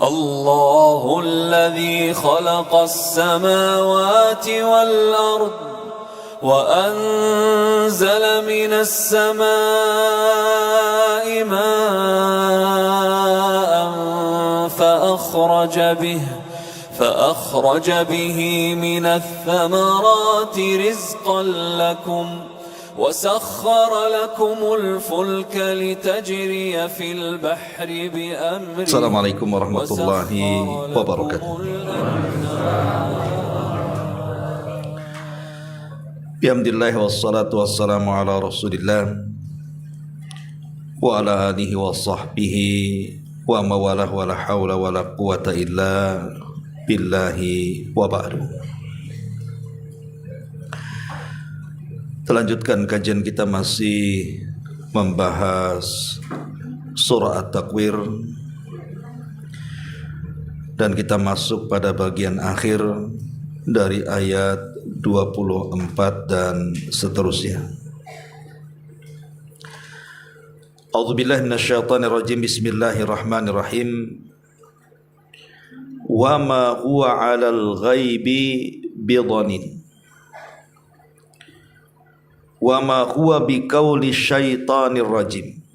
الله الذي خلق السماوات والأرض وأنزل من السماء ماء فأخرج به من الثمرات رزقا لكم وسخر لكم الفلك لتجري في البحر بأمره. السلام عليكم ورحمة الله وبركاته. Alhamdulillah wassalatu wassalamu ala rasulillah wa ala alihi wa sahbihi wa mawalah wa la hawla wa la quwata illa billahi wa ba'du. Lanjutkan kajian kita masih membahas surah At-Takwir, dan kita masuk pada bagian akhir dari ayat 24 dan seterusnya. A'udzubillahi minasyaitonirrajim. Bismillahirrahmanirrahim. Wa ma huwa 'alal ghaibi bidhanin wa ma huwa biqauli syaitanir rajim.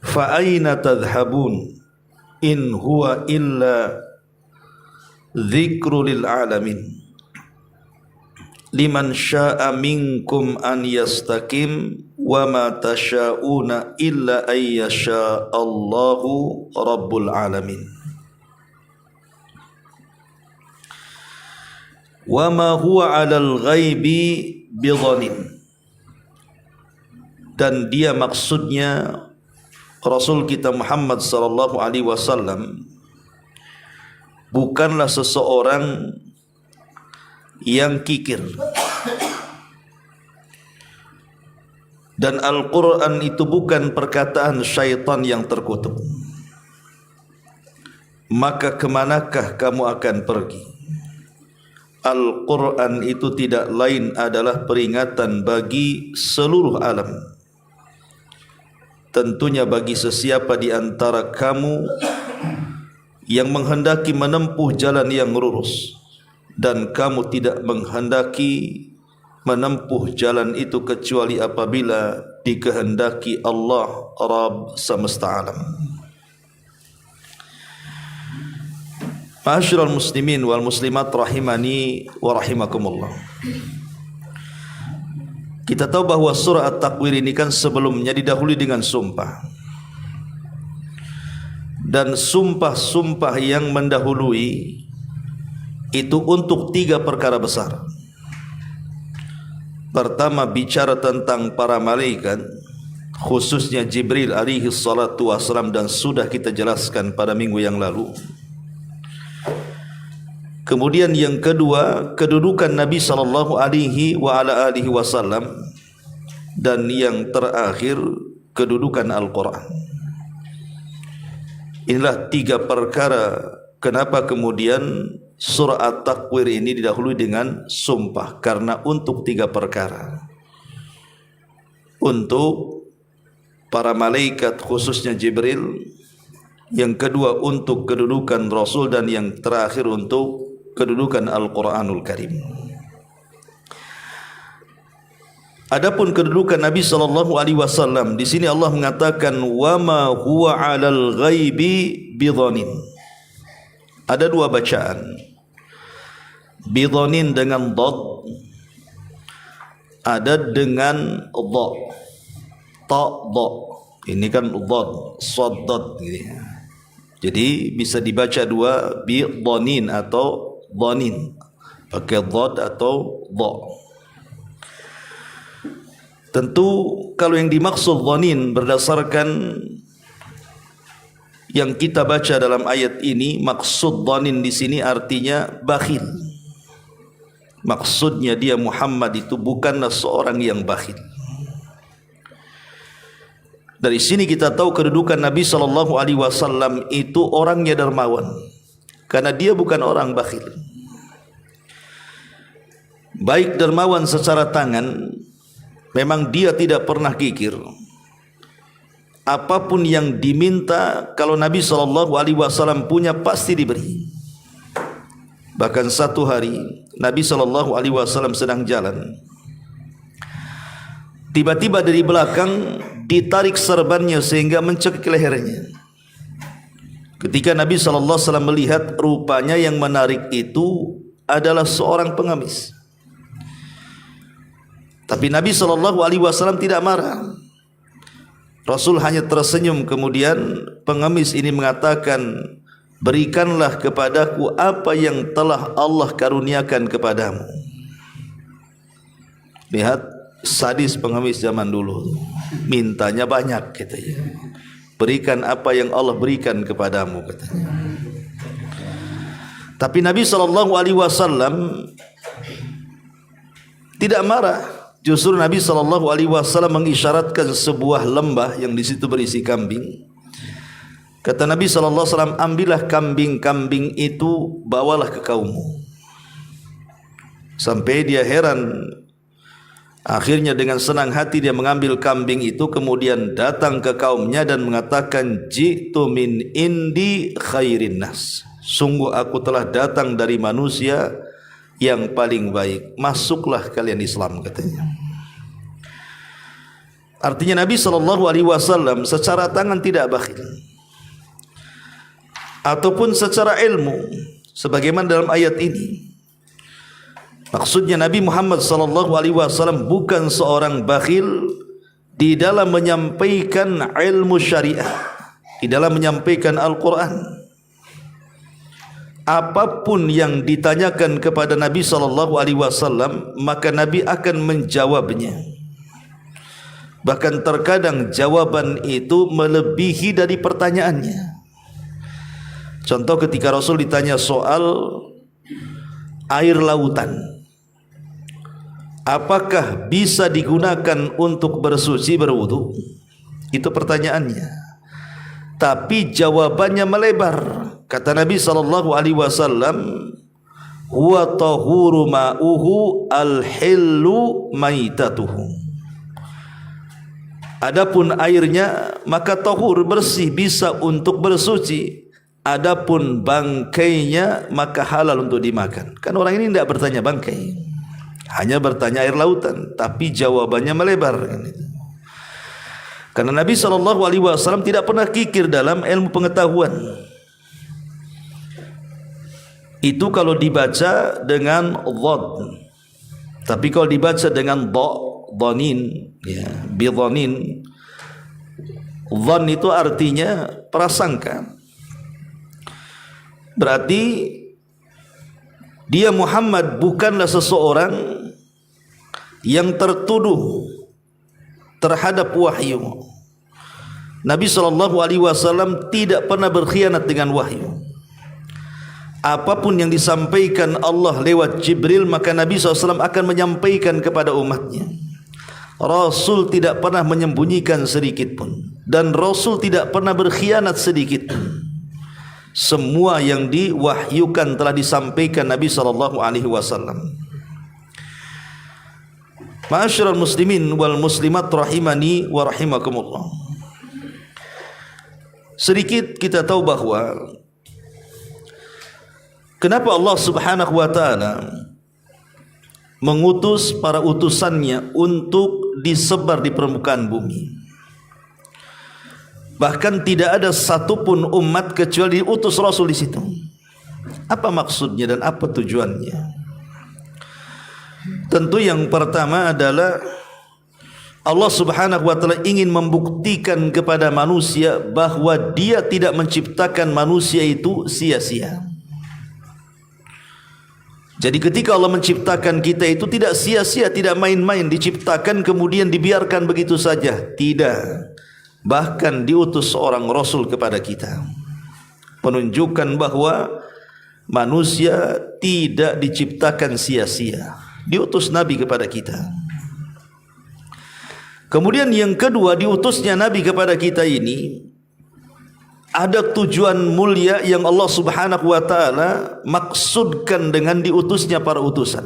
Fa aina tadhhabun in huwa illa dzikrul lil alamin. Liman syaa'a minkum an yastaqim wa ma tasyauna illa ayyasha Allahu rabbul alamin. Wa ma huwa 'alal ghaibi bidhanin, dan dia maksudnya Rasul kita Muhammad sallallahu alaihi wasallam bukanlah seseorang yang kikir, dan Al-Quran itu bukan perkataan syaitan yang terkutuk. Maka kemanakah kamu akan pergi? Al-Quran itu tidak lain adalah peringatan bagi seluruh alam, tentunya bagi sesiapa di antara kamu yang menghendaki menempuh jalan yang lurus, dan kamu tidak menghendaki menempuh jalan itu kecuali apabila dikehendaki Allah Rabb semesta alam. Ma'asyiral muslimin wal muslimat rahimani wa rahimakumullah. Kita tahu bahwa surah At-Takwir ini kan sebelumnya didahului dengan sumpah, dan sumpah-sumpah yang mendahului itu untuk 3 perkara besar. Pertama, bicara tentang para malaikat, khususnya Jibril alaihi salatu wassalam, dan sudah kita jelaskan pada minggu yang lalu. Kemudian yang kedua, kedudukan Nabi sallallahu alaihi wa ala alihi wasallam, dan yang terakhir kedudukan Al-Quran. Inilah 3 perkara kenapa kemudian surah At-Takwir ini didahului dengan sumpah, karena untuk 3 perkara. Untuk para malaikat khususnya Jibril, yang kedua untuk kedudukan Rasul, dan yang terakhir untuk kedudukan Al-Quranul Karim. Adapun kedudukan Nabi sallallahu alaihi wasallam, di sini Allah mengatakan wa ma huwa 'alal ghaibi bidhanin. Ada 2 bacaan. Bidhanin dengan dhad, ada dengan dha. Ta dha. Ini kan dhad, shad dad gitu. Jadi bisa dibaca 2, bidhanin atau dhanin, pakai dhad atau dha. Tentu kalau yang dimaksud dhanin berdasarkan yang kita baca dalam ayat ini, maksud dhanin di sini artinya bakhil. Maksudnya dia Muhammad itu bukanlah seorang yang bakhil. Dari sini kita tahu kedudukan Nabi sallallahu alaihi wasallam itu orangnya dermawan, karena dia bukan orang bakhil. Baik dermawan secara tangan, memang dia tidak pernah kikir, apapun yang diminta kalau Nabi SAW punya pasti diberi. Bahkan satu hari Nabi SAW sedang jalan, tiba-tiba dari belakang ditarik serbannya sehingga mencekik lehernya. Ketika Nabi SAW melihat, rupanya yang menarik itu adalah seorang pengemis. Tapi Nabi SAW tidak marah. Rasul hanya tersenyum. Kemudian pengemis ini mengatakan, berikanlah kepadaku apa yang telah Allah karuniakan kepadamu. Lihat sadis pengemis zaman dulu, mintanya banyak katanya. Berikan apa yang Allah berikan kepadamu katanya. Tapi Nabi SAW tidak marah. Justru Nabi SAW mengisyaratkan sebuah lembah yang di situ berisi kambing. Kata Nabi SAW, ambillah kambing-kambing itu, bawalah ke kaummu. Sampai dia heran. Akhirnya dengan senang hati dia mengambil kambing itu, kemudian datang ke kaumnya dan mengatakan, ji'tu min indi khairin nas. Sungguh aku telah datang dari manusia yang paling baik. Masuklah kalian Islam, katanya. Artinya Nabi SAW secara tangan tidak bakhil, ataupun secara ilmu, sebagaimana dalam ayat ini. Maksudnya Nabi Muhammad SAW bukan seorang bakhil di dalam menyampaikan ilmu syariah, di dalam menyampaikan Al-Quran. Apapun yang ditanyakan kepada Nabi SAW, maka Nabi akan menjawabnya. Bahkan terkadang jawaban itu melebihi dari pertanyaannya. Contoh ketika Rasul ditanya soal air lautan, apakah bisa digunakan untuk bersuci berwudu? Itu pertanyaannya. Tapi jawabannya melebar. Kata Nabi SAW, huwa tahuru ma'uhu al-hillu maitatuhu. Adapun airnya maka tahur, bersih, bisa untuk bersuci. Adapun bangkainya maka halal untuk dimakan. Kan orang ini tidak bertanya bangkai, hanya bertanya air lautan, tapi jawabannya melebar. Karena Nabi SAW tidak pernah kikir dalam ilmu pengetahuan. Itu kalau dibaca dengan dhad. Tapi kalau dibaca dengan dhanin, ya, bidhanin, dhan itu artinya prasangka. Berarti dia Muhammad bukanlah seseorang yang tertuduh terhadap wahyu. Nabi SAW tidak pernah berkhianat dengan wahyu. Apapun yang disampaikan Allah lewat Jibril, maka Nabi SAW akan menyampaikan kepada umatnya. Rasul tidak pernah menyembunyikan sedikit pun, dan Rasul tidak pernah berkhianat sedikit pun. Semua yang diwahyukan telah disampaikan Nabi SAW. Ma'asyiral muslimin wal muslimat rahimani wa rahimakumullah. Sedikit kita tahu bahwa kenapa Allah Subhanahu wa taala mengutus para utusannya untuk disebar di permukaan bumi. Bahkan tidak ada satupun umat kecuali diutus Rasul di situ. Apa maksudnya dan apa tujuannya? Tentu yang pertama adalah Allah Subhanahu wa taala ingin membuktikan kepada manusia bahwa Dia tidak menciptakan manusia itu sia-sia. Jadi ketika Allah menciptakan kita itu tidak sia-sia, tidak main-main, diciptakan kemudian dibiarkan begitu saja. Tidak. Bahkan diutus seorang Rasul kepada kita, menunjukkan bahwa manusia tidak diciptakan sia-sia. Diutus Nabi kepada kita. Kemudian yang kedua, diutusnya Nabi kepada kita ini ada tujuan mulia yang Allah Subhanahu wa taala maksudkan dengan diutusnya para utusan.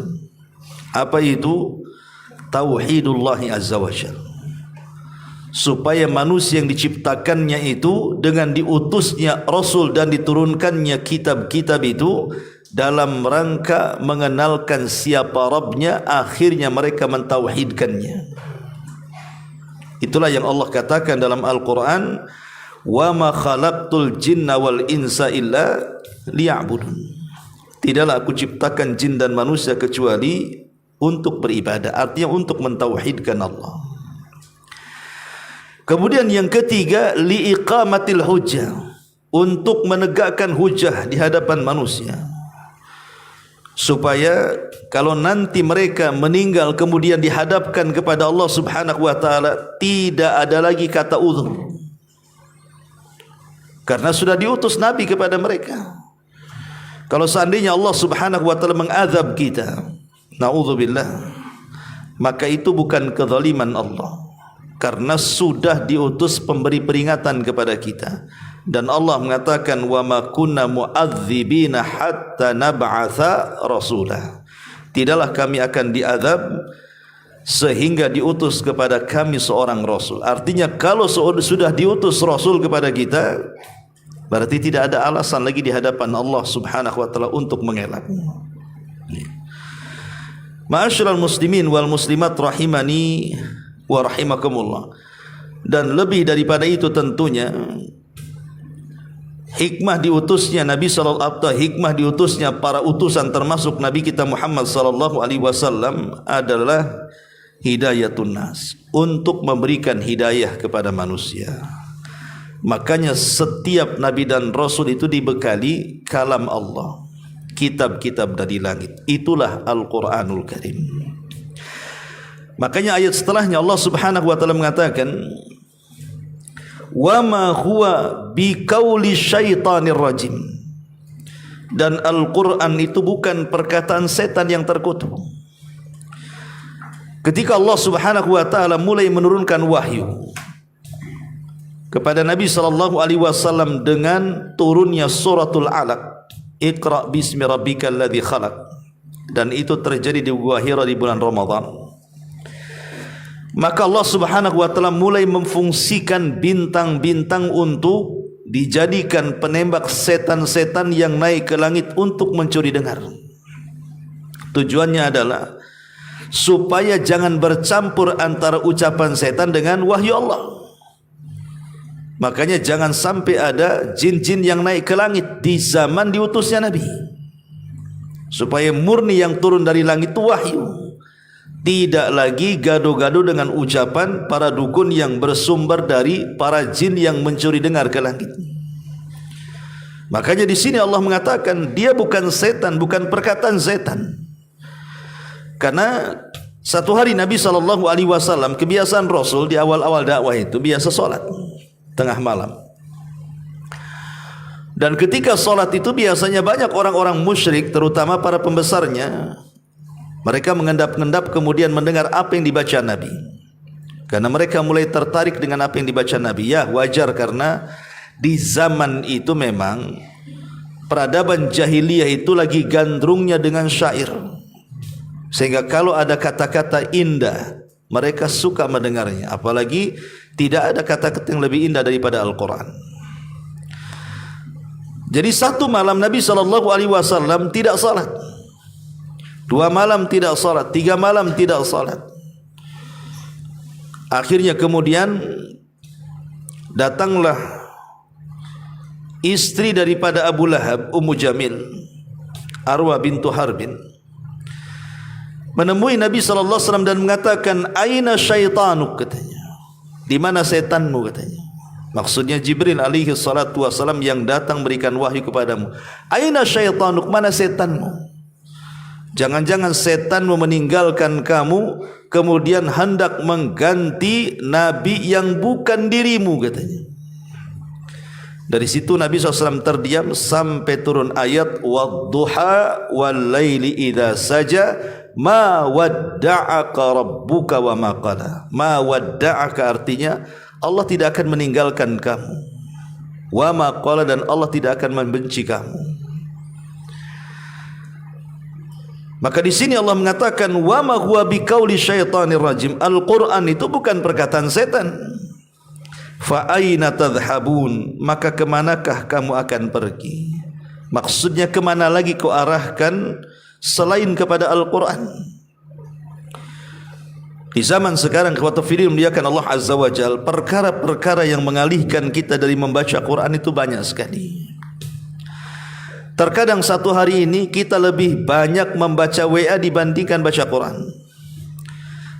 Apa itu? Tauhidullah azza wa jalla. supaya manusia yang diciptakannya itu dengan diutusnya Rasul dan diturunkannya kitab-kitab itu dalam rangka mengenalkan siapa Rabbnya, akhirnya mereka mentauhidkannya. Itulah yang Allah katakan dalam Al-Quran, wa ma khalaqtul jinna wal insa illa liya'budun. Tidaklah aku ciptakan jin dan manusia kecuali untuk beribadah, artinya untuk mentauhidkan Allah. Kemudian yang ketiga, liiqamatil hujjah, untuk menegakkan hujjah di hadapan manusia, supaya kalau nanti mereka meninggal kemudian dihadapkan kepada Allah Subhanahu wa taala, tidak ada lagi kata uzur, karena sudah diutus nabi kepada mereka. Kalau seandainya Allah Subhanahu wa taala mengazab kita, naudzubillah, maka itu bukan kezaliman Allah, karena sudah diutus pemberi peringatan kepada kita. Dan Allah mengatakan, wa ma kunna mu'adzibina hatta nab'atha rasulah. Tidaklah kami akan diazab sehingga diutus kepada kami seorang rasul. Artinya kalau sudah diutus rasul kepada kita, berarti tidak ada alasan lagi di hadapan Allah Subhanahu wa taala untuk mengelak. Ma'asyiral muslimin wal muslimat rahimani wa rahimakumullah. Dan lebih daripada itu tentunya hikmah diutusnya Nabi sallallahu alaihi wasallam, hikmah diutusnya para utusan termasuk Nabi kita Muhammad sallallahu alaihi wasallam adalah hidayatun nas, untuk memberikan hidayah kepada manusia. Makanya setiap nabi dan rasul itu dibekali kalam Allah, kitab-kitab dari langit. Itulah Al-Quranul Karim. Makanya ayat setelahnya Allah Subhanahu wa taala mengatakan, wa ma huwa biqauli syaitanir rajim. Dan Al-Quran itu bukan perkataan setan yang terkutuk. Ketika Allah Subhanahu wa taala mulai menurunkan wahyu kepada Nabi sallallahu alaihi wasallam dengan turunnya suratul Alaq, Iqra bismi rabbikal ladzi khalaq, dan itu terjadi di Gua Hira di bulan Ramadan, maka Allah Subhanahu wa taala mulai memfungsikan bintang-bintang untuk dijadikan penembak setan-setan yang naik ke langit untuk mencuri dengar. Tujuannya adalah supaya jangan bercampur antara ucapan setan dengan wahyu Allah. Makanya jangan sampai ada jin-jin yang naik ke langit di zaman diutusnya Nabi, supaya murni yang turun dari langit itu wahyu, tidak lagi gado-gado dengan ucapan para dukun yang bersumber dari para jin yang mencuri dengar ke langit. Makanya di sini Allah mengatakan dia bukan setan, bukan perkataan setan. Karena satu hari Nabi SAW, kebiasaan Rasul di awal-awal dakwah itu biasa solat tengah malam. Dan ketika solat itu biasanya banyak orang-orang musyrik, terutama para pembesarnya. Mereka mengendap-endap kemudian mendengar apa yang dibaca Nabi, karena mereka mulai tertarik dengan apa yang dibaca Nabi. Ya wajar, karena di zaman itu memang peradaban jahiliyah itu lagi gandrungnya dengan syair, sehingga kalau ada kata-kata indah mereka suka mendengarnya. Apalagi tidak ada kata-kata yang lebih indah daripada Al-Quran. Jadi satu malam Nabi SAW tidak salat, 2 malam tidak salat, 3 malam tidak salat. Akhirnya kemudian datanglah istri daripada Abu Lahab, Ummu Jamil, Arwah bintu Harbin, menemui Nabi SAW dan mengatakan, aina syaitanuk, katanya, di mana setanmu, katanya. Maksudnya Jibril alaihi salatu wasalam yang datang berikan wahyu kepadamu. Aina syaitanuk, mana setanmu? Jangan-jangan setanmu meninggalkan kamu kemudian hendak mengganti nabi yang bukan dirimu, katanya. Dari situ Nabi SAW terdiam sampai turun ayat wadduha wal laili idza saja ma wadda'aka rabbuka wa ma qala. Ma wadda'aka artinya Allah tidak akan meninggalkan kamu, wa ma qala, dan Allah tidak akan membenci kamu. Maka di sini Allah mengatakan wa ma huwa biqauli syaitanir rajim. Al-Quran itu bukan perkataan setan. fa aina tadhhabun, maka kemanakah kamu akan pergi? Maksudnya kemana lagi kau arahkan selain kepada Al-Quran? Di zaman sekarang ikhwata fillah dimuliakan Allah Azza wa Jalla, perkara-perkara yang mengalihkan kita dari membaca Quran itu banyak sekali. Terkadang satu hari ini kita lebih banyak membaca WA dibandingkan baca Quran.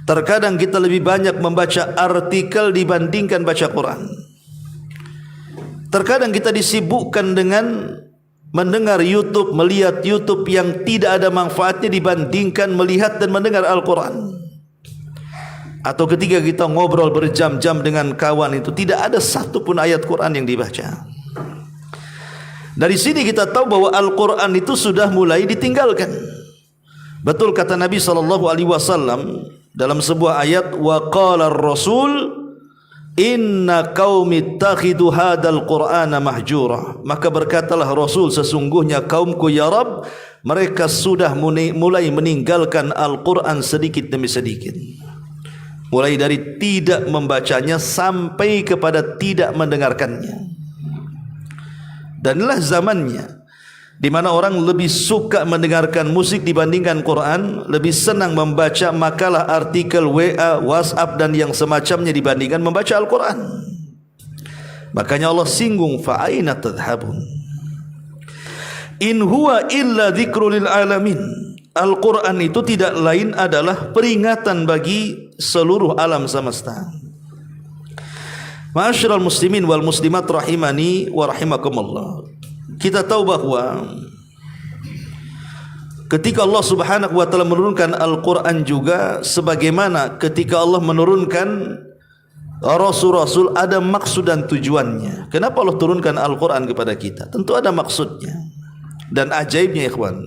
Terkadang kita lebih banyak membaca artikel dibandingkan baca Quran. Terkadang kita disibukkan dengan mendengar YouTube, melihat YouTube yang tidak ada manfaatnya dibandingkan melihat dan mendengar Al-Quran. Atau ketika kita ngobrol berjam-jam dengan kawan itu tidak ada satu pun ayat Quran yang dibaca. Dari sini kita tahu bahwa Al-Quran itu sudah mulai ditinggalkan. Betul kata Nabi SAW dalam sebuah ayat, wa qala ar-rasul inna qaumi ittakhidhu hadzal qur'ana mahjura. Maka berkatalah Rasul, sesungguhnya kaumku ya Rabb, mereka sudah mulai meninggalkan Al-Quran sedikit demi sedikit. Mulai dari tidak membacanya sampai kepada tidak mendengarkannya. Dan inilah zamannya di mana orang lebih suka mendengarkan musik dibandingkan Quran, lebih senang membaca makalah, artikel, WA, WhatsApp dan yang semacamnya dibandingkan membaca Al-Quran. Makanya Allah singgung, fa aina tadhhabun, in huwa illa dzikrul lil alamin. Al-Quran itu tidak lain adalah peringatan bagi seluruh alam semesta. Ma'asyiral muslimin wal muslimat rahimani wa rahimakumullah. Kita tahu bahwa ketika Allah Subhanahu wa taala menurunkan Al-Quran juga sebagaimana ketika Allah menurunkan Rasul-Rasul ada maksud dan tujuannya. Kenapa Allah turunkan Al-Quran kepada kita? Tentu ada maksudnya. Dan ajaibnya ikhwan,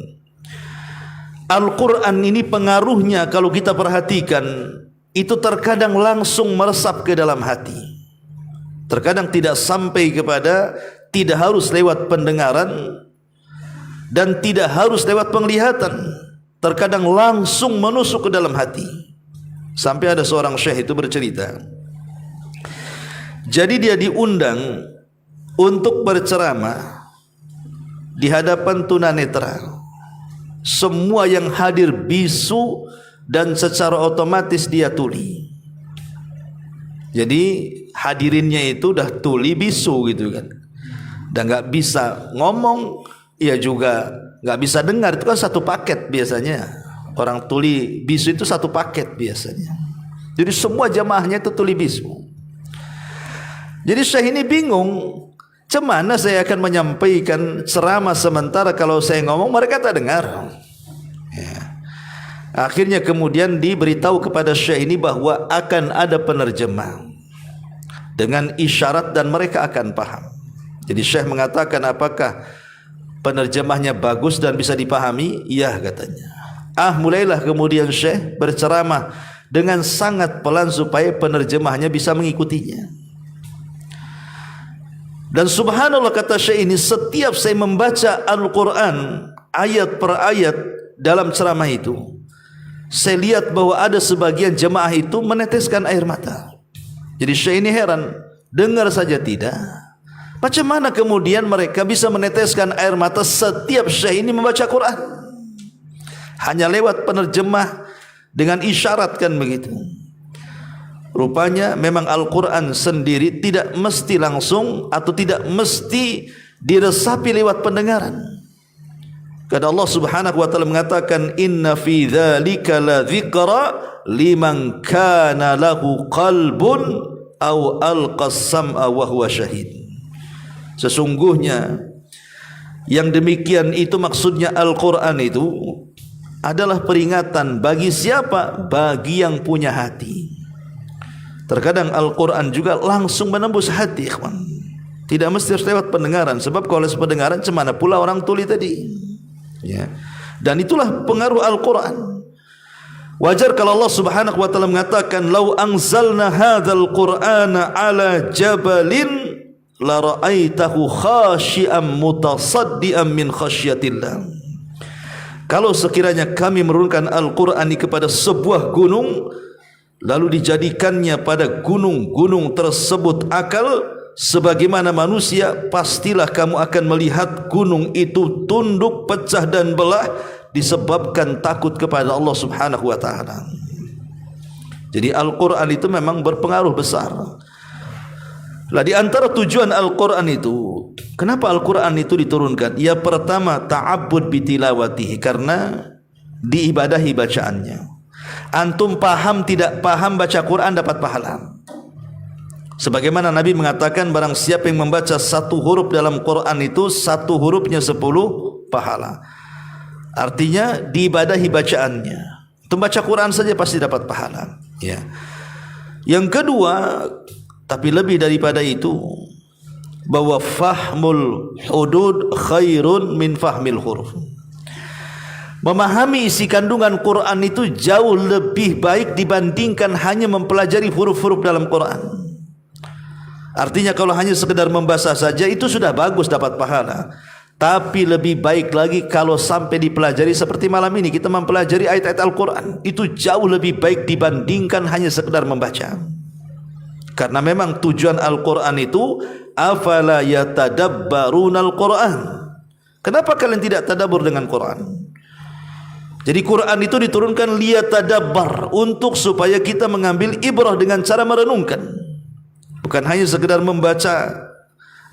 Al-Quran ini pengaruhnya kalau kita perhatikan itu terkadang langsung meresap ke dalam hati. Terkadang tidak sampai kepada, tidak harus lewat pendengaran dan tidak harus lewat penglihatan. Terkadang langsung menusuk ke dalam hati. Sampai ada seorang syekh itu bercerita, jadi dia diundang untuk berceramah di hadapan tunanetra. Semua yang hadir bisu dan secara otomatis dia tuli. Jadi hadirinnya itu dah tuli bisu gitu kan. Dan nggak bisa ngomong, ia juga nggak bisa dengar. Itu kan satu paket biasanya. Orang tuli bisu itu satu paket biasanya. Jadi semua jamaahnya itu tuli bisu. Jadi Syekh ini bingung, cemana saya akan menyampaikan ceramah sementara kalau saya ngomong mereka tak dengar. Ya. Akhirnya kemudian diberitahu kepada Syekh ini bahwa akan ada penerjemah dengan isyarat dan mereka akan paham. Jadi Syekh mengatakan, apakah penerjemahnya bagus dan bisa dipahami? Iya katanya. Mulailah kemudian Syekh berceramah dengan sangat pelan supaya penerjemahnya bisa mengikutinya. Dan subhanallah kata Syekh ini, setiap saya membaca Al-Quran ayat per ayat dalam ceramah itu, saya lihat bahwa ada sebagian jemaah itu meneteskan air mata. Jadi Syekh ini heran, dengar saja tidak, macam mana kemudian mereka bisa meneteskan air mata setiap Syekh ini membaca Quran? Hanya lewat penerjemah dengan isyarat kan begitu. Rupanya memang Al-Quran sendiri tidak mesti langsung atau tidak mesti diresapi lewat pendengaran. Karena Allah Subhanahu wa taala mengatakan, inna fi dzalika la dzikra liman kana lahu qalbun aw alqas sam'a wa huwa syahid. Sesungguhnya yang demikian itu maksudnya Al-Quran itu adalah peringatan bagi siapa? Bagi yang punya hati. Terkadang Al-Quran juga langsung menembus hati, ikhwan. Tidak mesti harus lewat pendengaran. Sebab kalau lewat pendengaran, cemana pula orang tuli tadi. Ya. Dan itulah pengaruh Al-Quran. Wajar kalau Allah Subhanahu wa taala mengatakan, "Lau anzalna hadzal Qur'ana 'ala jabalin la ra'aitahu khashi'an mutasaddian min khasyatillah." Kalau sekiranya kami menurunkan Al-Quran ini kepada sebuah gunung, lalu dijadikannya pada gunung-gunung tersebut akal sebagaimana manusia, pastilah kamu akan melihat gunung itu tunduk, pecah dan belah disebabkan takut kepada Allah Subhanahu wa taala. Jadi Al-Quran itu memang berpengaruh besar. Lah di antara tujuan Al-Quran itu, kenapa Al-Quran itu diturunkan? Ya pertama, ta'abbud bitilawatihi, karena diibadahi bacaannya. Antum paham tidak paham baca Quran dapat pahala. Sebagaimana Nabi mengatakan, barang siapa yang membaca satu huruf dalam Quran itu, satu hurufnya 10 pahala. Artinya diibadahi bacaannya. Antum baca Quran saja pasti dapat pahala. Ya. Yang kedua, tapi lebih daripada itu, bahwa fahmul hudud khairun min fahmil huruf. Memahami isi kandungan Quran itu jauh lebih baik dibandingkan hanya mempelajari huruf-huruf dalam Quran. Artinya kalau hanya sekedar membaca saja itu sudah bagus dapat pahala. Tapi lebih baik lagi kalau sampai dipelajari seperti malam ini kita mempelajari ayat-ayat Al-Quran. Itu jauh lebih baik dibandingkan hanya sekedar membaca. Karena memang tujuan Al-Quran itu, afala yatadabbaruna Al-Quran. Kenapa kalian tidak tadabbur dengan Quran? Jadi Quran itu diturunkan liyatadabbar, untuk supaya kita mengambil ibrah dengan cara merenungkan. Bukan hanya sekedar membaca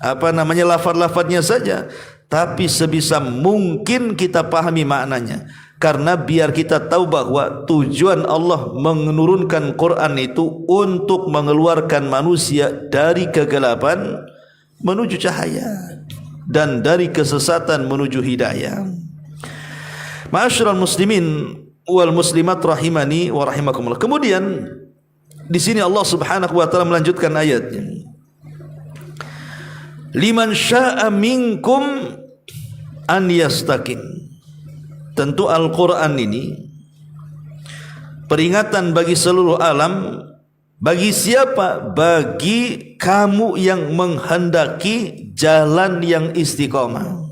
lafaz-lafaznya saja, tapi sebisa mungkin kita pahami maknanya. Karena biar kita tahu bahwa tujuan Allah menurunkan Quran itu untuk mengeluarkan manusia dari kegelapan menuju cahaya dan dari kesesatan menuju hidayah. Ma'asyiral muslimin wal muslimat rahimani wa rahimakumullah. Kemudian di sini Allah Subhanahu wa taala melanjutkan ayatnya. Liman syaa minkum an yastaqim. Tentu Al-Quran ini peringatan bagi seluruh alam. Bagi siapa? Bagi kamu yang menghendaki jalan yang istiqamah.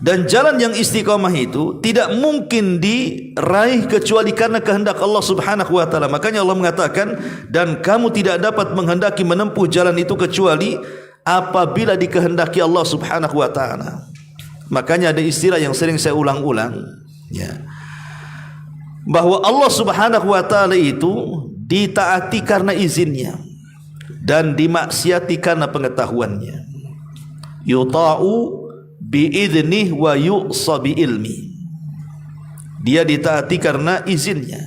Dan jalan yang istiqamah itu tidak mungkin diraih kecuali karena kehendak Allah Subhanahu wa taala. Makanya Allah mengatakan, dan kamu tidak dapat menghendaki menempuh jalan itu kecuali apabila dikehendaki Allah Subhanahu wa taala. Makanya ada istilah yang sering saya ulang-ulang, ya, bahwa Allah Subhanahu wa taala itu ditaati karena izinnya dan dimaksiati karena pengetahuannya. Yuta'u biidnih wa yu'sa biilmi. Dia ditaati karena izinnya.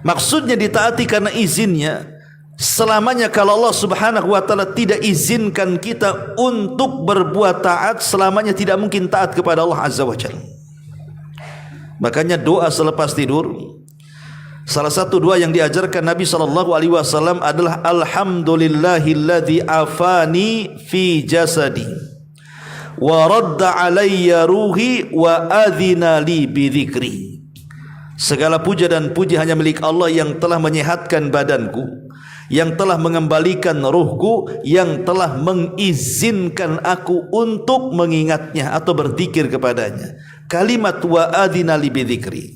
Maksudnya ditaati karena izinnya, selamanya kalau Allah Subhanahu wa taala tidak izinkan kita untuk berbuat taat, selamanya tidak mungkin taat kepada Allah Azza wa Jalla. Makanya doa selepas tidur, salah satu doa yang diajarkan Nabi SAW adalah alhamdulillahilladzi afani fi jasadi wa radda alayya ruhi wa adhina li bidzikri. Segala puja dan puji hanya milik Allah yang telah menyehatkan badanku, yang telah mengembalikan ruhku, yang telah mengizinkan aku untuk mengingatnya atau berzikir kepadanya. Kalimat wa adhina li bidzikri,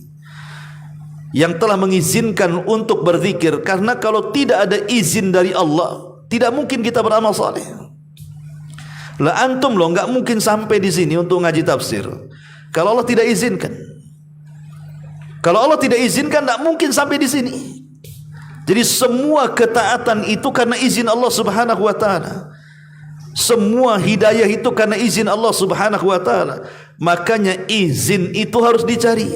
yang telah mengizinkan untuk berzikir. Karena kalau tidak ada izin dari Allah, tidak mungkin kita beramal saleh. Lah antum loh enggak mungkin sampai di sini untuk ngaji tafsir kalau Allah tidak izinkan. Kalau Allah tidak izinkan enggak mungkin sampai di sini. Jadi semua ketaatan itu karena izin Allah Subhanahu wa taala. Semua hidayah itu karena izin Allah Subhanahu wa taala. Makanya izin itu harus dicari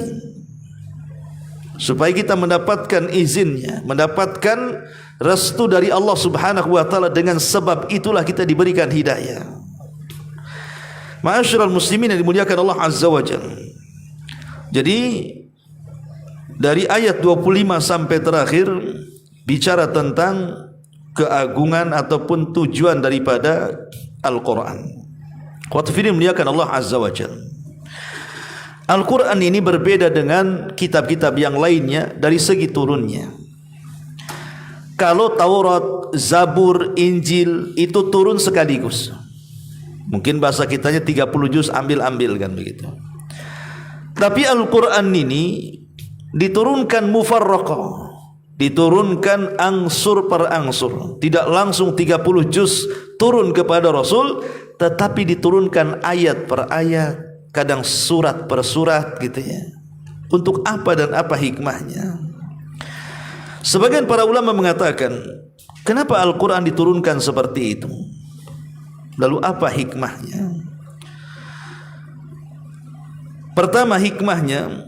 supaya kita mendapatkan izinnya, mendapatkan restu dari Allah Subhanahu wa taala. Dengan sebab itulah kita diberikan hidayah. Ma'asyiral muslimin yang dimuliakan Allah Azza wa Jalla. Jadi dari ayat 25 sampai terakhir bicara tentang keagungan ataupun tujuan daripada Al-Quran. Qatfidin muliakan Allah Azza wa Jalla. Al-Quran ini berbeda dengan kitab-kitab yang lainnya dari segi turunnya. Kalau Taurat, Zabur, Injil itu turun sekaligus. Mungkin bahasa kitanya 30 juz ambil-ambil kan begitu. Tapi Al-Quran ini diturunkan mufarraqah, diturunkan angsur per angsur, tidak langsung 30 juz turun kepada Rasul, tetapi diturunkan ayat per ayat, kadang surat per surat gitu ya. Untuk apa dan apa hikmahnya? Sebagian para ulama mengatakan, kenapa Al-Quran diturunkan seperti itu? Lalu apa hikmahnya? Pertama hikmahnya,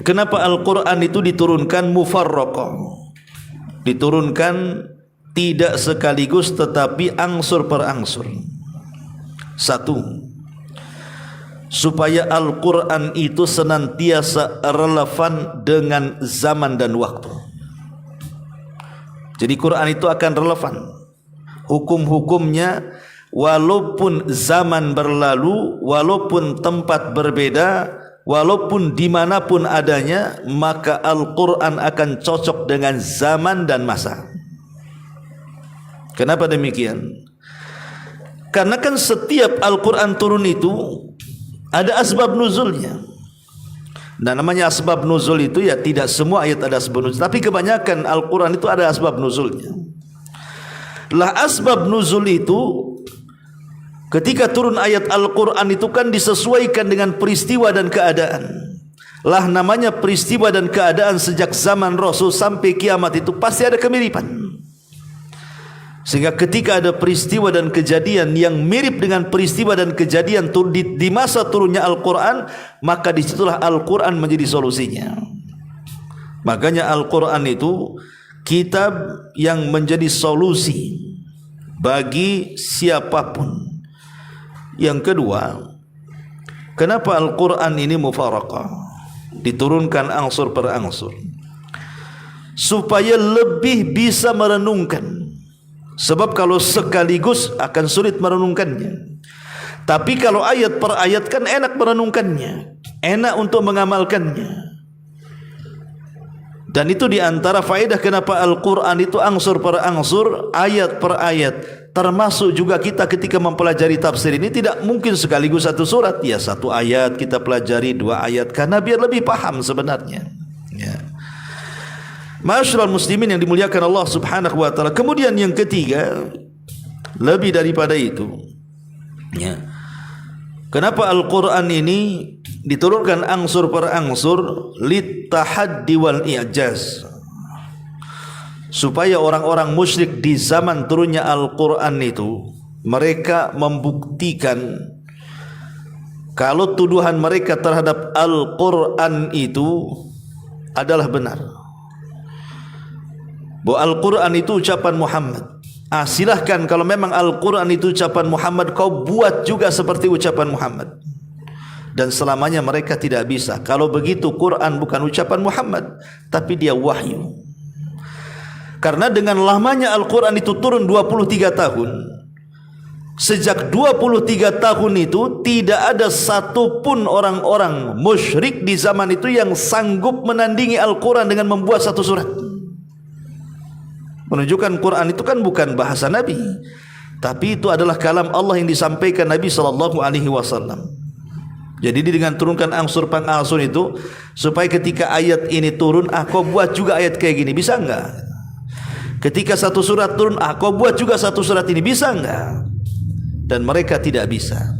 kenapa Al-Quran itu diturunkan mufarraqah, diturunkan tidak sekaligus tetapi angsur per angsur. Satu, supaya Al-Quran itu senantiasa relevan dengan zaman dan waktu. Jadi Quran itu akan relevan, hukum-hukumnya walaupun zaman berlalu, walaupun tempat berbeda, walaupun dimanapun adanya, maka Al-Quran akan cocok dengan zaman dan masa. Kenapa demikian? Karena kan setiap Al-Quran turun itu ada asbab nuzulnya. Dan namanya asbab nuzul itu ya tidak semua ayat ada asbab nuzul, tapi kebanyakan Al-Quran itu ada asbab nuzulnya. Lah asbab nuzul itu ketika turun ayat Al-Quran itu kan disesuaikan dengan peristiwa dan keadaan. Lah namanya peristiwa dan keadaan sejak zaman Rasul sampai kiamat itu pasti ada kemiripan. Sehingga ketika ada peristiwa dan kejadian yang mirip dengan peristiwa dan kejadian di masa turunnya Al-Quran, maka disitulah Al-Quran menjadi solusinya. Makanya Al-Quran itu kitab yang menjadi solusi bagi siapapun. Yang kedua, kenapa Al-Quran ini mufarraqah, diturunkan angsur per angsur? Supaya lebih bisa merenungkan. Sebab kalau sekaligus akan sulit merenungkannya. Tapi kalau ayat per ayat kan enak merenungkannya, enak untuk mengamalkannya. Dan itu diantara faedah kenapa Al-Quran itu angsur per angsur, ayat per ayat. Termasuk juga kita ketika mempelajari tafsir ini tidak mungkin sekaligus satu surat. Ya satu ayat kita pelajari, 2 ayat, karena biar lebih paham sebenarnya ya. Ma'asyiral muslimin yang dimuliakan Allah subhanahu wa ta'ala. Kemudian yang ketiga, lebih daripada itu ya, kenapa Al-Quran ini diturunkan angsur per angsur? Litahaddi wal i'jaz, supaya orang-orang musyrik di zaman turunnya Al-Quran itu mereka membuktikan kalau tuduhan mereka terhadap Al-Quran itu adalah benar, bahwa Al-Quran itu ucapan Muhammad. Silahkan kalau memang Al-Quran itu ucapan Muhammad, kau buat juga seperti ucapan Muhammad. Dan selamanya mereka tidak bisa. Kalau begitu Quran bukan ucapan Muhammad, tapi dia wahyu. Karena dengan lamanya Al-Quran itu turun 23 tahun. Sejak 23 tahun itu tidak ada satupun orang-orang musyrik di zaman itu yang sanggup menandingi Al-Quran dengan membuat satu surat. Menunjukkan Quran itu kan bukan bahasa Nabi, tapi itu adalah kalam Allah yang disampaikan Nabi SAW. Jadi dengan turunkan angsur pang angsur itu supaya ketika ayat ini turun, kau buat juga ayat kayak gini, bisa enggak? Ketika satu surat turun, kau buat juga satu surat ini, bisa enggak? Dan mereka tidak bisa.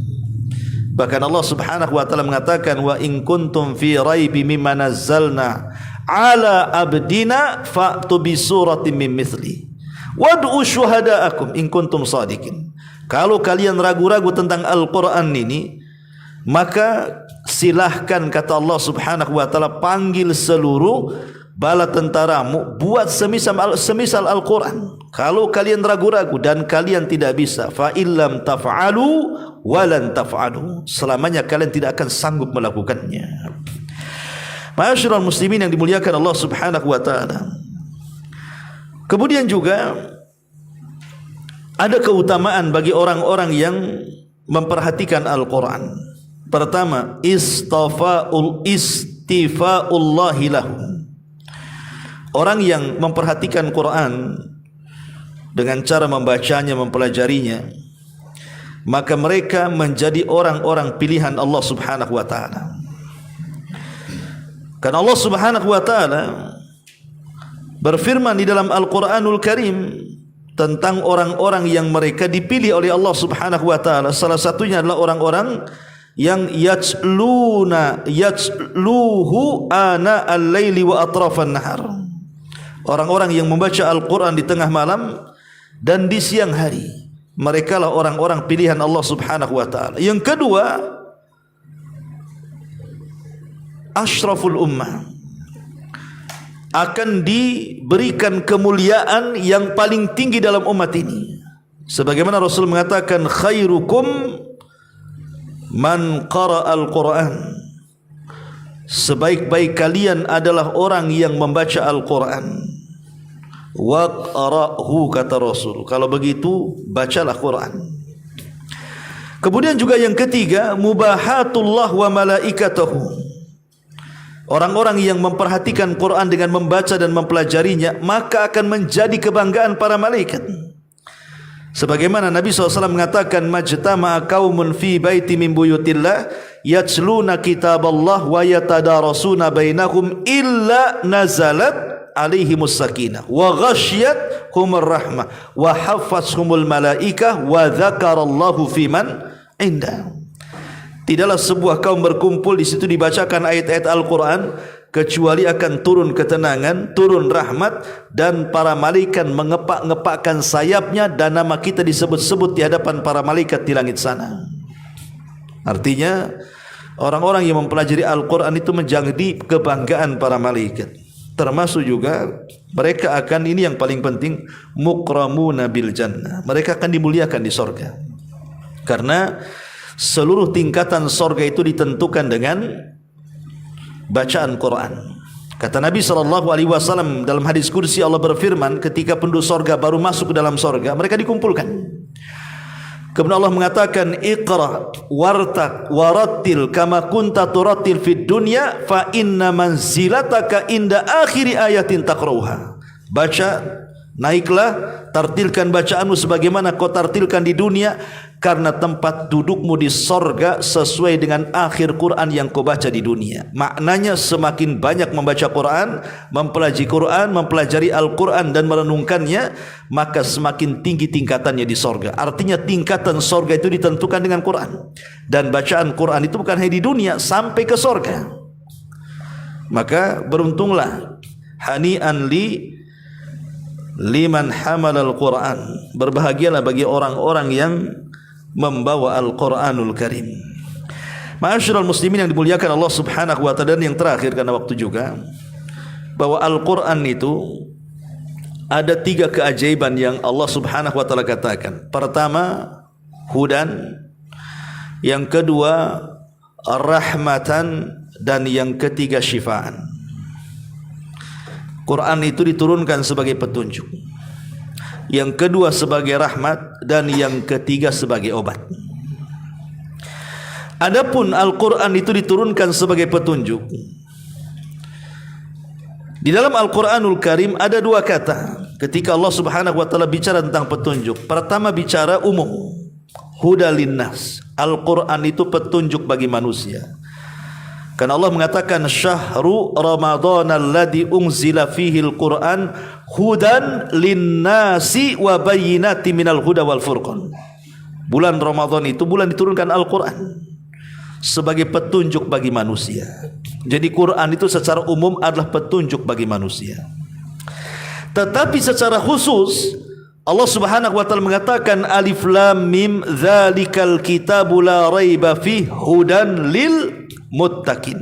Bahkan Allah subhanahu wa ta'ala mengatakan, wa in kuntum fi raibi mimma nazzalna ala abdina fa'tu bi suratin min mithli wad'u syuhada'akum in kuntum sadiqin. Kalau kalian ragu-ragu tentang Al-Quran ini, maka silahkan, kata Allah subhanahu wa ta'ala, panggil seluruh bala tentaramu, buat semisal Al-Quran. Kalau kalian ragu-ragu dan kalian tidak bisa, fa illam taf'alu walan taf'alu, selamanya kalian tidak akan sanggup melakukannya. Ma'asyiral muslimin yang dimuliakan Allah subhanahu wa ta'ala. Kemudian juga ada keutamaan bagi orang-orang yang memperhatikan Al-Quran. Pertama, istifa'ullahi lahum. Orang yang memperhatikan Quran dengan cara membacanya, mempelajarinya, maka mereka menjadi orang-orang pilihan Allah subhanahu wa ta'ala. Karena Allah Subhanahu wa taala berfirman di dalam Al-Qur'anul Karim tentang orang-orang yang mereka dipilih oleh Allah Subhanahu wa taala. Salah satunya adalah orang-orang yang yatluhu ana al-laili wa atrafan nahar. Orang-orang yang membaca Al-Qur'an di tengah malam dan di siang hari. Mereka lah orang-orang pilihan Allah Subhanahu wa taala. Yang kedua, asyraful ummah, akan diberikan kemuliaan yang paling tinggi dalam umat ini. Sebagaimana Rasul mengatakan, khairukum man qara'al Qur'an. Sebaik-baik kalian adalah orang yang membaca Al-Qur'an. Waqra'hu, kata Rasul. Kalau begitu, bacalah Qur'an. Kemudian juga yang ketiga, mubahatullah wa malaikatahu. Orang-orang yang memperhatikan Quran dengan membaca dan mempelajarinya, maka akan menjadi kebanggaan para malaikat. Sebagaimana Nabi SAW mengatakan, majtama'a qaumun fi baiti min buyutillah yatsluna kitaballah wa yatadarasuna bainahum illa nazalat alaihimus sakinah wa ghasyiyathumur rahmah wa hafathumul malaikah wa dzakarallahu fiman indah. Tidaklah sebuah kaum berkumpul di situ dibacakan ayat-ayat Al-Quran kecuali akan turun ketenangan, turun rahmat, dan para malaikat mengepak-ngepakkan sayapnya dan nama kita disebut-sebut di hadapan para malaikat di langit sana. Artinya orang-orang yang mempelajari Al-Quran itu menjadi kebanggaan para malaikat. Termasuk juga mereka akan, ini yang paling penting, mukramuna bil jannah. Mereka akan dimuliakan di sorga. Karena seluruh tingkatan sorga itu ditentukan dengan bacaan Quran. Kata Nabi SAW dalam hadis kursi, Allah berfirman ketika penduduk sorga baru masuk ke dalam sorga, mereka dikumpulkan. Kemudian Allah mengatakan, Iqra wartaq warattil kama kunta turattil fid dunya fa inna manzilataka inda akhiri ayatin taqrauha. Baca, naiklah, tartilkan bacaanmu sebagaimana kau tartilkan di dunia, karena tempat dudukmu di sorga sesuai dengan akhir Quran yang kau baca di dunia. Maknanya semakin banyak membaca Quran, mempelajari Al-Quran dan merenungkannya, maka semakin tinggi tingkatannya di sorga. Artinya tingkatan sorga itu ditentukan dengan Quran. Dan bacaan Quran itu bukan hanya di dunia, sampai ke sorga. Maka beruntunglah, hani'an liman hamalal Quran. Berbahagialah bagi orang-orang yang membawa Al-Quranul Karim. Ma'asyiral muslimin yang dimuliakan Allah Subhanahu wa ta'ala, dan yang terakhir karena waktu juga, bahwa Al-Quran itu ada 3 keajaiban yang Allah Subhanahu wa ta'ala katakan. Pertama, hudan. Yang kedua, rahmatan. Dan yang ketiga, syifaan. Quran itu diturunkan sebagai petunjuk, yang kedua sebagai rahmat, dan yang ketiga sebagai obat. Adapun Al-Quran itu diturunkan sebagai petunjuk. Di dalam Al-Quranul Karim ada 2 kata ketika Allah Subhanahu wa ta'ala bicara tentang petunjuk. Pertama bicara umum, hudal linnas. Al-Quran itu petunjuk bagi manusia. Karena Allah mengatakan, syahru Ramadan alladhi unzila fihi al-Quran hudan linnasi wa bayyinati minal huda wal furqan. Bulan Ramadan itu bulan diturunkan Al-Quran sebagai petunjuk bagi manusia. Jadi Quran itu secara umum adalah petunjuk bagi manusia. Tetapi secara khusus Allah Subhanahu wa ta'ala mengatakan, alif lam mim dzalikal kitabu la raiba fihi hudan lil muttaqin.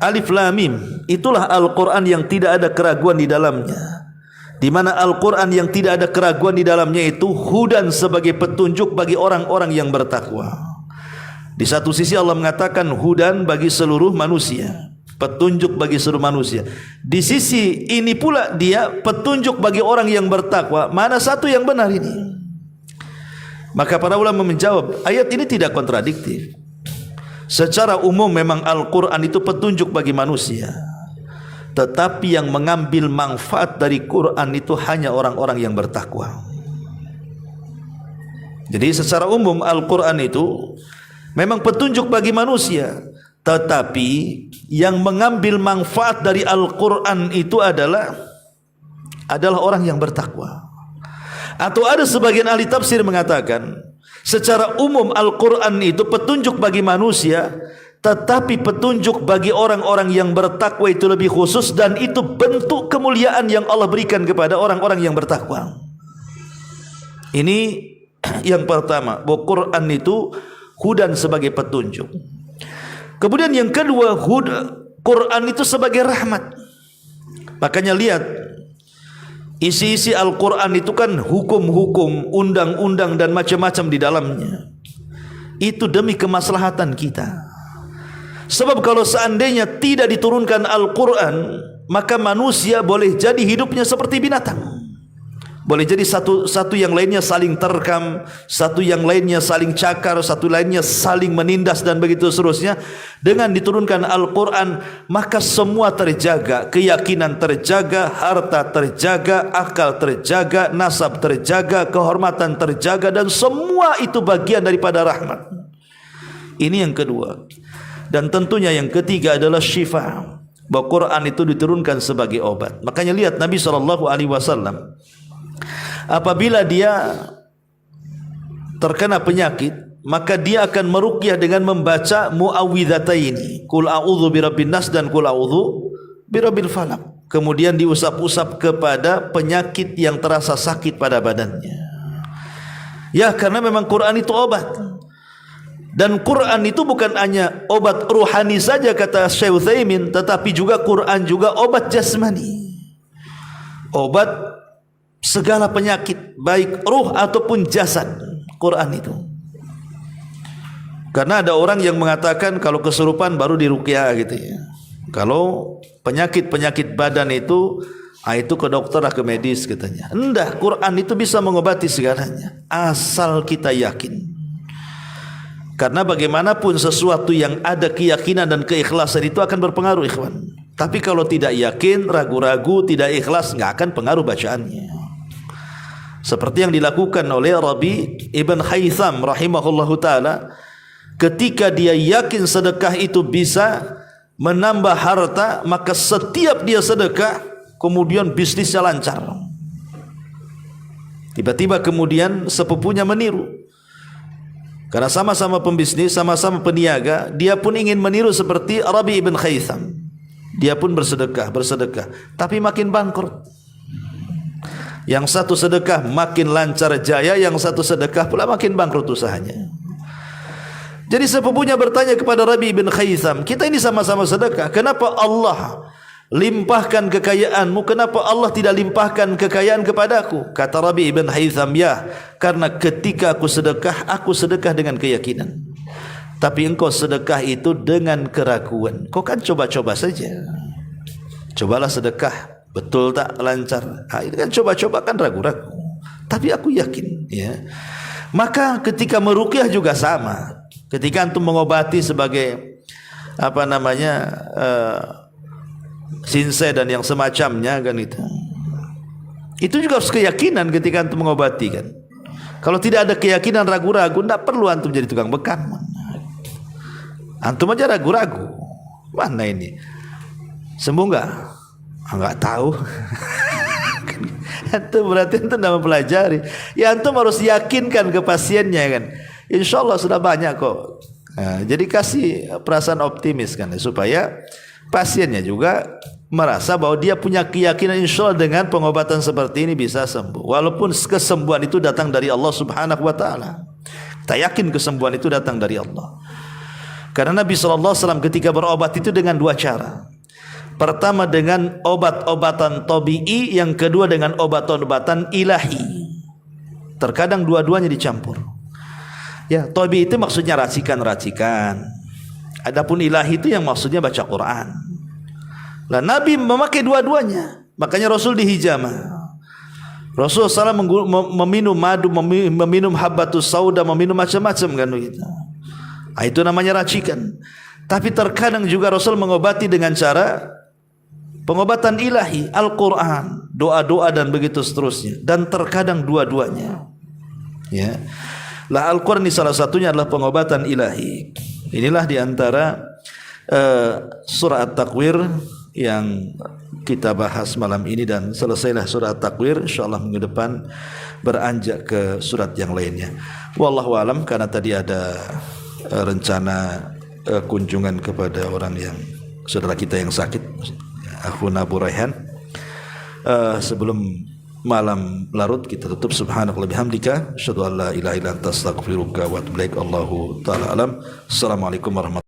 Alif lam mim, itulah Al-Quran yang tidak ada keraguan di dalamnya. Di mana Al-Quran yang tidak ada keraguan di dalamnya itu hudan, sebagai petunjuk bagi orang-orang yang bertakwa. Di satu sisi Allah mengatakan hudan bagi seluruh manusia, petunjuk bagi seluruh manusia. Di sisi ini pula dia petunjuk bagi orang yang bertakwa. Mana satu yang benar ini? Maka para ulama menjawab, ayat ini tidak kontradiktif. Secara umum memang Al-Quran itu petunjuk bagi manusia, tetapi yang mengambil manfaat dari Quran itu hanya orang-orang yang bertakwa. Jadi secara umum Al-Quran itu memang petunjuk bagi manusia, Tetapi yang mengambil manfaat dari Al-Quran itu adalah orang yang bertakwa. Atau ada sebagian ahli tafsir mengatakan, secara umum Al-Quran itu petunjuk bagi manusia, tetapi petunjuk bagi orang-orang yang bertakwa itu lebih khusus, dan itu bentuk kemuliaan yang Allah berikan kepada orang-orang yang bertakwa. Ini yang pertama, bahwa Quran itu hudan sebagai petunjuk. Kemudian yang kedua, Quran itu sebagai rahmat. Makanya lihat, isi-isi Al-Quran itu kan hukum-hukum, undang-undang dan macam-macam di dalamnya. Itu demi kemaslahatan kita. Sebab kalau seandainya tidak diturunkan Al-Quran, maka manusia boleh jadi hidupnya seperti binatang. Boleh jadi satu yang lainnya saling terkam, satu yang lainnya saling cakar, satu lainnya saling menindas dan begitu seterusnya. Dengan diturunkan Al-Quran, maka semua terjaga, keyakinan terjaga, harta terjaga, akal terjaga, nasab terjaga, kehormatan terjaga, dan semua itu bagian daripada rahmat. Ini yang kedua. Dan tentunya yang ketiga adalah syifa, bahwa Quran itu diturunkan sebagai obat. Makanya lihat Nabi SAW, apabila dia terkena penyakit, maka dia akan meruqyah dengan membaca muawwidhataini, qul a'udzu birabbin nas dan qul a'udzu birabbil falaq. Kemudian diusap-usap kepada penyakit yang terasa sakit pada badannya. Ya, karena memang Quran itu obat. Dan Quran itu bukan hanya obat ruhani saja kata Syekh Utsaimin, tetapi juga Quran juga obat jasmani. Obat segala penyakit, baik ruh ataupun jasad, Quran itu. Karena ada orang yang mengatakan kalau kesurupan baru diruqyah gitu ya. Kalau penyakit-penyakit badan itu ke dokter, ke medis katanya. Enggak, Quran itu bisa mengobati segalanya asal kita yakin. Karena bagaimanapun sesuatu yang ada keyakinan dan keikhlasan itu akan berpengaruh, ikhwan. Tapi kalau tidak yakin, ragu-ragu, tidak ikhlas, enggak akan pengaruh bacaannya. Seperti yang dilakukan oleh Rabi Ibn Haytham rahimahullahu ta'ala, ketika dia yakin sedekah itu bisa menambah harta, maka setiap dia sedekah, kemudian bisnisnya lancar. Tiba-tiba kemudian sepupunya meniru. Karena sama-sama pembisnis, sama-sama peniaga, dia pun ingin meniru seperti Rabi Ibn Haytham. Dia pun bersedekah, tapi makin bangkrut. Yang satu sedekah makin lancar jaya, yang satu sedekah pula makin bangkrut usahanya. Jadi sepupunya bertanya kepada Rabi bin Haytham, kita ini sama-sama sedekah, kenapa Allah limpahkan kekayaanmu, kenapa Allah tidak limpahkan kekayaan kepadaku? Kata Rabi bin Haytham, ya, karena ketika aku sedekah dengan keyakinan. Tapi engkau sedekah itu dengan keraguan. Kau kan coba-coba saja. Cobalah sedekah, betul tak lancar? Ini kan coba-coba kan ragu-ragu. Tapi aku yakin, ya. Maka ketika meruqyah juga sama. Ketika antum mengobati sebagai sinsai dan yang semacamnya kan itu juga harus keyakinan ketika antum mengobati kan. Kalau tidak ada keyakinan, ragu-ragu, tidak perlu antum jadi tukang bekam. Antum aja ragu-ragu, mana ini sembuh enggak? Enggak tahu. Antum berarti antum tidak mempelajari. Ya antum harus yakinkan ke pasiennya kan. Insya Allah sudah banyak kok. Nah, jadi kasih perasaan optimis kan, supaya pasiennya juga merasa bahwa dia punya keyakinan insya Allah dengan pengobatan seperti ini bisa sembuh. Walaupun kesembuhan itu datang dari Allah Subhanahu wa ta'ala. Kita yakin kesembuhan itu datang dari Allah. Karena Nabi SAW ketika berobat itu dengan dua cara. Pertama dengan obat-obatan tabi'i, yang kedua dengan obat-obatan ilahi. Terkadang dua-duanya dicampur. Ya, tabi'i itu maksudnya racikan-racikan. Adapun ilahi itu yang maksudnya baca Quran. Lah Nabi memakai dua-duanya. Makanya Rasul dihijamah. Rasul SAW meminum madu, meminum habbatus sauda, meminum macam-macam kan begitu. Itu namanya racikan. Tapi terkadang juga Rasul mengobati dengan cara pengobatan ilahi, Al-Quran, doa-doa dan begitu seterusnya. Dan terkadang dua-duanya. Ya. Lah Al-Quran ini salah satunya adalah pengobatan ilahi. Inilah diantara surah At-Takwir yang kita bahas malam ini, dan selesailah surah At-Takwir, insyaallah minggu depan beranjak ke surat yang lainnya. Wallahu alam, karena tadi ada rencana kunjungan kepada orang yang saudara kita yang sakit, Akhuna Abu Raihan. Sebelum malam larut kita tutup. Subhanakallahumma bihamdika asyhadu an la ilaha illa anta astaghfiruka wa atubu ilaik. Allahu taala alam. Assalamualaikum warahmatullahi wabarakatuh.